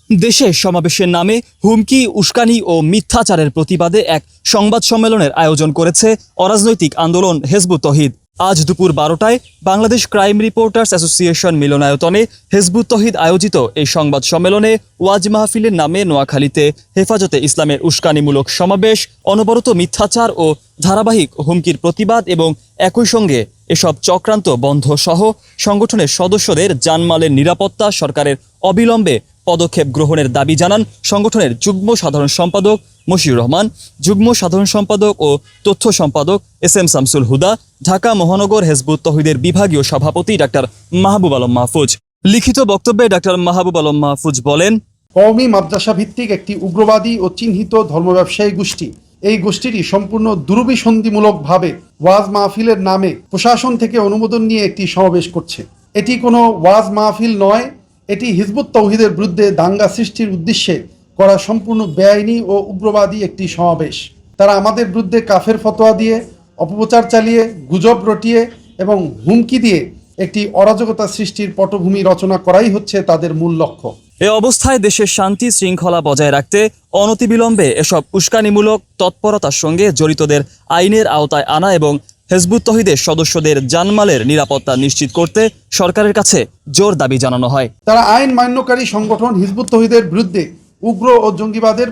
দেশে সমাবেশের নামে হুমকি, উস্কানি ও মিথ্যাচারের প্রতিবাদে এক সংবাদ সম্মেলনের আয়োজন করেছে অরাজনৈতিক আন্দোলন হেজবুত তহিদ। আজ দুপুর 12টায় বাংলাদেশ ক্রাইম রিপোর্টার্স অ্যাসোসিয়েশন মিলনায়তনে হেজবুত তহিদ আয়োজিত এই সংবাদ সম্মেলনে ওয়াজ মাহফিলের নামে নোয়াখালীতে হেফাজতে ইসলামের উস্কানিমূলক সমাবেশ, অনবরত মিথ্যাচার ও ধারাবাহিক হুমকির প্রতিবাদ এবং একই সঙ্গে এসব চক্রান্ত বন্ধ সহ সংগঠনের সদস্যদের জানমালের নিরাপত্তা সরকারের অবিলম্বে পদক্ষেপ গ্রহণের দাবি জানান সংগঠনের যুগ্ম সাধারণ সম্পাদক মশিউর রহমান, যুগ্ম সাধারণ সম্পাদক ও তথ্য সম্পাদক এস.এম. শামসুল হুদা, ঢাকা মহানগর হেজবুত তহিদের বিভাগীয় সভাপতি ডাক্তার মাহবুব আলম মাহফুজ। লিখিত বক্তব্যে ডাক্তার মাহবুব আলম মাহফুজ বলেন, কওমি মাদ্রাসা ভিত্তিক একটি উগ্রবাদী ও চিহ্নিত ধর্ম ব্যবসায়ী গোষ্ঠী, এই গোষ্ঠীটি সম্পূর্ণ দুরভিসন্ধিমূলকভাবে ওয়াজ মাহফিলের নামে প্রশাসন থেকে অনুমোদন নিয়ে একটি সমাবেশ করছে। এটি কোনো ওয়াজ মাহফিল নয়, এটি হিজবুত তৌহিদের বিরুদ্ধে দাঙ্গা সৃষ্টির উদ্দেশ্যে করা সম্পূর্ণ বেআইনি ও উগ্রবাদী একটি সমাবেশ। তারা আমাদের বিরুদ্ধে কাফের ফতোয়া দিয়ে, অপপ্রচার চালিয়ে, গুজব রটিয়ে এবং হুমকি দিয়ে একটি অরাজকতা সৃষ্টির পটভূমি রচনা করাই হচ্ছে তাদের মূল লক্ষ্য। এ অবস্থায় দেশের শান্তি শৃঙ্খলা বজায় রাখতে অনতিবিলম্বে এসব উস্কানিমূলক তৎপরতার সঙ্গে জড়িতদের আইনের আওতায় আনা এবং হেজবুত তহিদের সদস্যদের জানমালের নিরাপত্তা নিশ্চিত করতে সরকারের কাছে জোর দাবি জানানো হয়। তারা আইন মান্যকারী সংগঠন হিজবুত তহিদের বিরুদ্ধে উগ্র ও জঙ্গিবাদের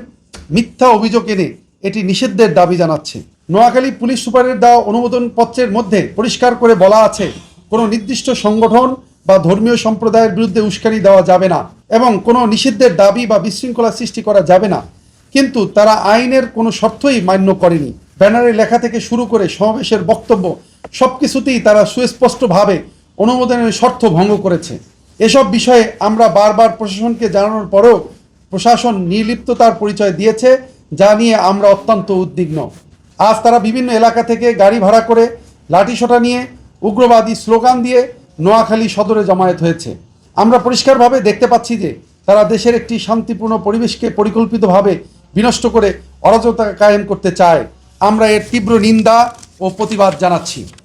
মিথ্যা অভিযোগ এনে এটি নিষিদ্ধের দাবি জানাচ্ছে। নোয়াখালী পুলিশ সুপারের দেওয়া অনুমোদনপত্রের মধ্যে পরিষ্কার করে বলা আছে, কোনো নির্দিষ্ট সংগঠন বা ধর্মীয় সম্প্রদায়ের বিরুদ্ধে উস্কানি দেওয়া যাবে না এবং কোনো নিষিদ্ধের দাবি বা বিশৃঙ্খলা সৃষ্টি করা যাবে না। কিন্তু তারা আইনের কোনো শর্তই মান্য করেনি। ব্যানারে লেখা থেকে শুরু করে সমাবেশের বক্তব্য সবকিছুতেই তারা সুস্পষ্টভাবে অনুমোদনের শর্ত ভঙ্গ করেছে। এসব বিষয়ে আমরা বারবার প্রশাসনকে জানানোর পরেও প্রশাসন নির্লিপ্ততার পরিচয় দিয়েছে, যা নিয়ে আমরা অত্যন্ত উদ্বিগ্ন। আজ তারা বিভিন্ন এলাকা থেকে গাড়ি ভাড়া করে লাঠিসোঁটা নিয়ে উগ্রবাদী স্লোগান দিয়ে নোয়াখালী সদরে জমায়েত হয়েছে। আমরা পরিষ্কারভাবে দেখতে পাচ্ছি যে তারা দেশের একটি শান্তিপূর্ণ পরিবেশকে পরিকল্পিতভাবে বিনষ্ট করে অরাজকতা কায়েম করতে চায়। আমরা এর তীব্র নিন্দা ও প্রতিবাদ জানাচ্ছি।